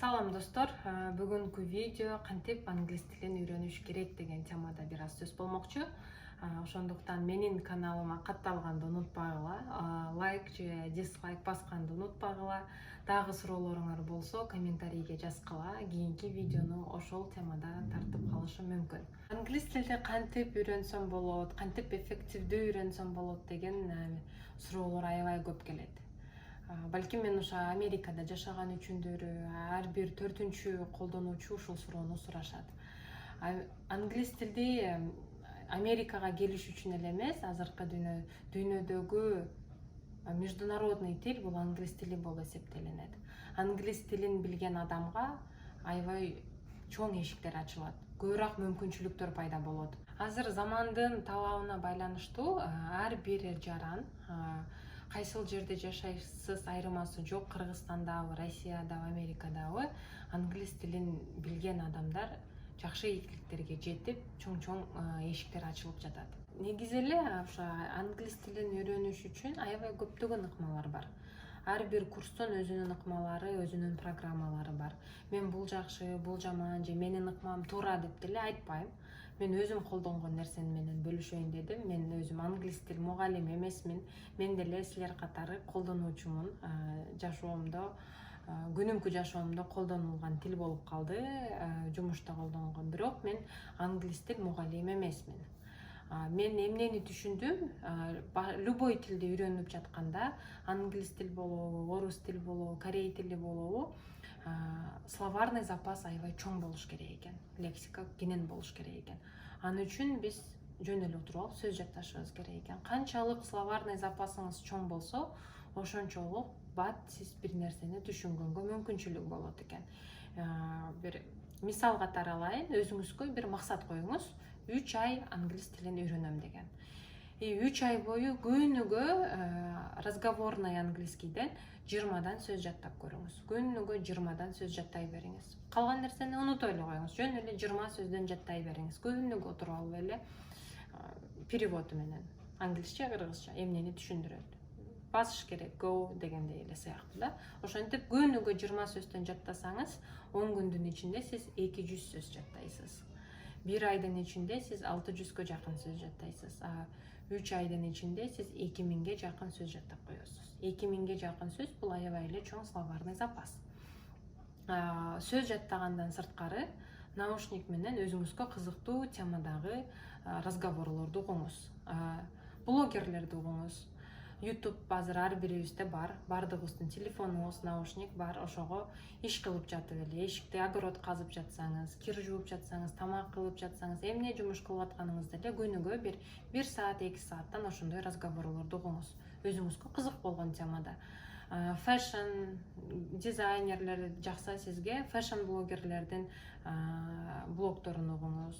Салам достор, бүгүнкү видео кантип англис тилин үйрөнүш керек деген темада бир аз сөз болмокчу. Ошондуктан менин каналыма катталганды унутпагыла, лайк же дизлайк басканды унутпагыла. Дагы суроолоруңар болсо комментарийге жазгыла. Кийинки видеону ошол темада тартып калышым мүмкүн. Англис тилди кантип үйрөнсөм болот, кантип эффективдүү үйрөнсөм болот деген суроолор аябай көп келет. Балким мен ошо Америкада жашаган үчүндür, ар бир 4-чү колдонуучу ушул суроону сурашат. Англис тилди Америкага келиш үчүн эле эмес, азыркы дүйнөдөгү международный тил бул англис тили болуп эсептелинет. Англис тилин билген адамга аябай чоң эшиктер ачылат, көбүрөөк мүмкүнчүлүктөр пайда болот. Азыр замандын талабына байланыштуу ар бир жаран кайсыл жерде жашайсыз айырмасы жок, Кыргызстандабы, Россиядабы, Америкадабы англис тилин билген адамдар жакшы ийгиликтерге жетип, чоң эшиктер ачылып жатат. Негизи эле ошо англис тилин үйрөнүш үчүн аябай көптөгөн ыкмалар бар. Ар бир курстун өзүнүн ыкмалары, өзүнүн программалары бар. Мен бул жакшы, бул жаман же менин ыкмам туура деп деле айтпайм. Мен өзүм колдонгон нерсени менен бөлүшөйүн дедим. Мен өзүм англис тил мугалими эмесмин. Мен деле силер катары колдонуучумун. Жашоомдо, күнүмкү жашоомдо колдонулган тил болуп калды, жумушта колдонгон. Бирок мен англис тил мугалими эмесмин. Мен эмнени түшүндүм? Любой тилди үйрөнүп жатканда, англис тил болобу, орус тил болобу, корей тили болобу, словарный запас аябай чоң болуш керек экен. Лексика кенен болуш керек экен. Аны үчүн биз жөн эле отуруп алып сөз жатташыбыз керек экен. Канчалык словарный запасыңыз чоң болсо, ошончолук бат сиз бир нерсени түшүнгөнгө мүмкүнчүлүк болот экен. Бир мисал катары алайын, өзүңүзгө бир максат коюңуз. 3 ай англис тилин үйрөнөм деген. 3 ай бою күнүгө разговорный английскийден 20дан сөз жаттап көрүңүз. Күнүгө 20дан сөз жаттай бериңиз. Калган нерсени унутой эле коюңуз. Жөн эле 20 сөздөн жаттай бериңиз. Күнүгө отуруп алып эле переводу менен англисче, кыргызча эмнени түшүндүрөт. Басыш керек, go дегендей эле сыяктуу да. Ошентип күнүгө 20 сөздөн жаттасаңыз, 10 күндүн ичинде сиз 200 сөз жаттайсыз. 1 айдын ичинде сиз 600-кө жакын сөз жаттайсыз. 3 айдын ичинде сиз 2000-ге жакын сөз жаттап коесуз. 2000-ге жакын сөз бул аябай эле чоң словарный запас. Сөз жаттагандан сырткары наушник менен өзүңүзгө кызыктуу темадагы разговорлорду угуңуз. Блогерлерди угуңуз. YouTube азыр ар бирибизде бар. Бардыгыбыздын телефонубуз, наушник бар. Ошого иш кылып жатып эле, эшикте огород казып жатсаңыз, кир жууп жатсаңыз, тамак кылып жатсаңыз, эмне жумуш кылып атканыңызда эле күнүгө 1 саат, 2 сааттан ошондой разговорлорду угуңуз. Өзүңүзгө кызык болгон темада. Фэшн дизайнерлер жакса сизге, фэшн блогерлердин блогдорун угуңуз.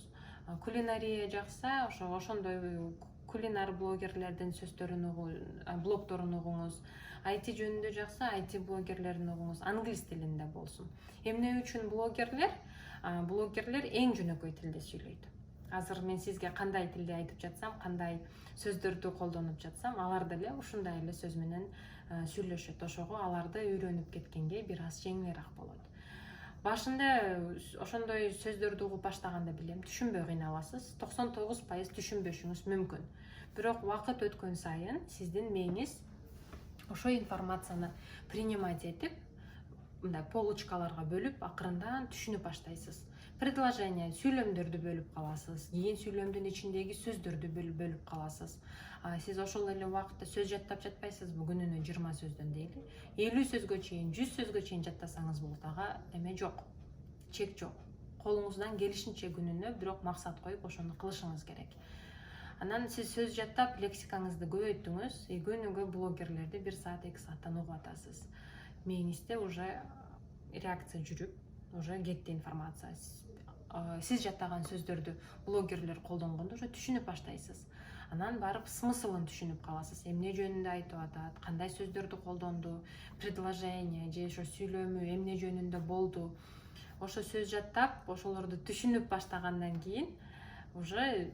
Кулинария жакса, ошондой кулинар блогерлердин блогдорун угуңуз. IT жөнүндө жакса, IT блогерлерин угуңуз. Англис тилинде болсун. Эмне үчүн блогерлер? Блогерлер эң жөнөкөй тилде сүйлөйт. Азыр мен сизге кандай тилде айтып жатсам, кандай сөздөрдү колдонуп жатсам, алар деле ушундай эле сөз менен сүйлөшөт. Ошого аларды үйрөнүп кеткенге бир аз жеңилирээк болот. Башында ошондой сөздөрдү угуп баштаганда билем, түшүнбөй кыйналасыз. 99% түшүнбөшүңүз мүмкүн. Бирок убакыт өткөн сайын сиздин мээңиз ошо информацияны принимать этип, мындай полочкаларга бөлүп, акырындан түшүнүп баштайсыз. Предложение, сүйлөмдөрдү бөлүп каласыз, кийин сүйлөмдүн ичиндеги сөздөрдү бөлүп каласыз. Сиз ошол эле убакытта сөз жаттап жатпайсызбы, күнүнө 20 сөздөн дейли. 50 сөзгө чейин, 100 сөзгө чейин жаттасаңыз болот, ага эме жок, чек жок. Колуңуздан келишинче күнүнө бирок максат коюп ошону кылышыңыз керек. Анан сиз сөз жаттап, лексикаңызды көбөйттүңүз, күнүгө блогерлерди 1 саат, 2 сааттан угуп атасыз. Мээңизде уже реакция жүрүп, уже кетти информация. Сиз жаттаган сөздөрдү блогерлер колдонгондо уже түшүнүп баштайсыз. Анан барып смыслын түшүнүп каласыз. Эмне жөнүндө айтып атат, кандай сөздөрдү колдонду, предложение же ошо сүйлөмү эмне жөнүндө болду. Ошо сөз жаттап, ошолорду түшүнүп баштагандан кийин уже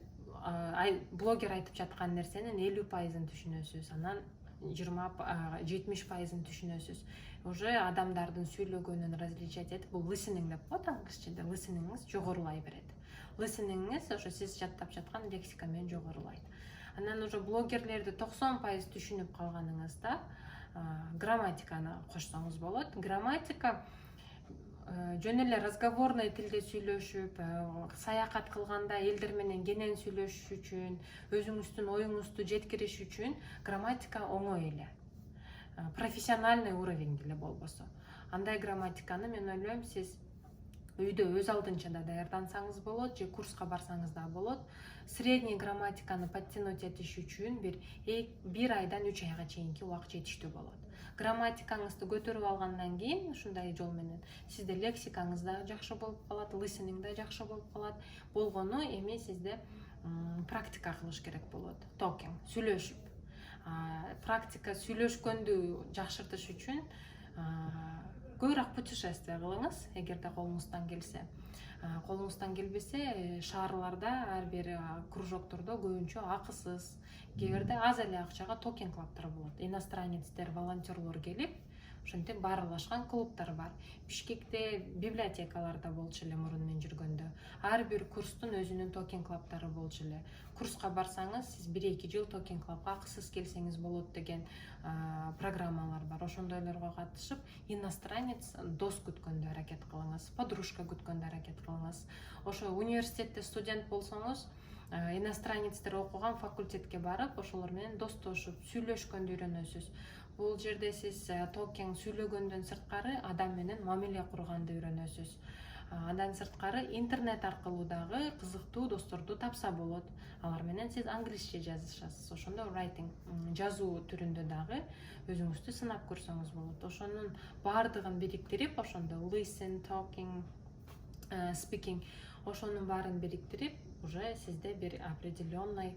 блогер айтып жаткан нерсенин 50%-ын түшүнөсүз. Анан 70%-ын түшүнөсүз. Уже адамдардын сүйлөгөнүн различать этип, бул listening деп коет англисчеде. Listeningиңиз жогорулай берет. Listeningиңиз ошо сиз жаттап жаткан лексика менен жогорулайт. Анан уже блогерлерди 90% түшүнүп калганыңызда грамматиканы кошсоңуз болот. Грамматика жөн эле разговорный тилде сүйлөшүп, саякат кылганда элдер менен кенен сүйлөшүш үчүн, өзүңүздүн оюңузду жеткириш үчүн грамматика оңой эле. Профессиональный уровень деле болбосо. Андай грамматиканы мен ойлойм, сиз үйдө өз алдынча да даярдансаңыз болот, же курска барсаңыз да болот. Средний грамматиканы подтянуть этиш үчүн бир айдан 3 айга чейинки убакыт жетиштүү болот. Грамматикаңызды көтөрүп алгандан кийин ушундай жол менен сизде лексикаңыз да жакшы болуп калат, listening да жакшы болуп калат. Болгону эми сизде практика кылыш керек болот. Talking, сүйлөшүп. Практика сүйлөшкөндү жакшыртыш үчүн көбүрөөк путешествие кылыңыз, эгерде колуңуздан келсе. Колуңуздан келбесе, шаарларда ар бир кружоктордо көбүнчө акысыз, кээ бирде аз эле акчага talking клубтар болот. Иностранецтер, волонтерлор келип, ошентип баарлашкан клубтар бар. Бишкекте библиотекаларда болчу эле мурун мен жүргөндө. Ар бир курстун өзүнүн talking клубтары болчу эле. Курска барсаңыз, сиз 1-2 жыл talking клубга акысыз келсеңиз болот деген программалар бар. Ошондойлорго катышып, иностранец дос күткөндө аракет кылыңыз, подружка күткөндө аракет кылыңыз. Ошо университетте студент болсоңуз, иностранецтер окуган факультетке барып, ошолор менен достошуп, сүйлөшкөндү үйрөнөсүз. Бул жерде сиз talking сүйлөгөндөн сырткары адам менен мамиле курганды үйрөнөсүз. Андан сырткары интернет аркылуу дагы кызыктуу досторду тапса болот. Алар менен сиз англисче жазышасыз. Ошондо writing, жазуу түрүндө дагы өзүңүздү сынап көрсөңүз болот. Ошонун баардыгын бириктирип, ошондо listen, talking, speaking, ошонун баарын бириктирип, уже сизде бир определенный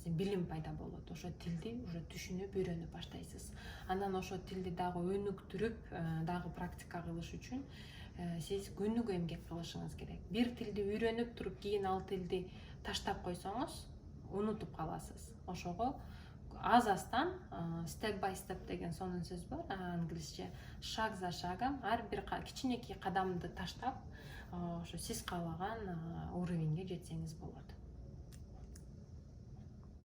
билим пайда болот. Ошо тилди уже түшүнүп, үйрөнүп баштайсыз. Анан ошо тилди дагы өнүктүрүп, дагы практика кылыш үчүн сиз күнүгө эмгек кылышыңыз керек. Бир тилди үйрөнүп туруп, кийин ал тилди таштап койсоңуз, унутуп каласыз. Ошого аз-аздан, step by step деген сонун сөз бар англисче. Шаг за шагом, ар бир кичинекей кадамды таштап, ошо сиз каалаган уровеньге жетсеңиз болот.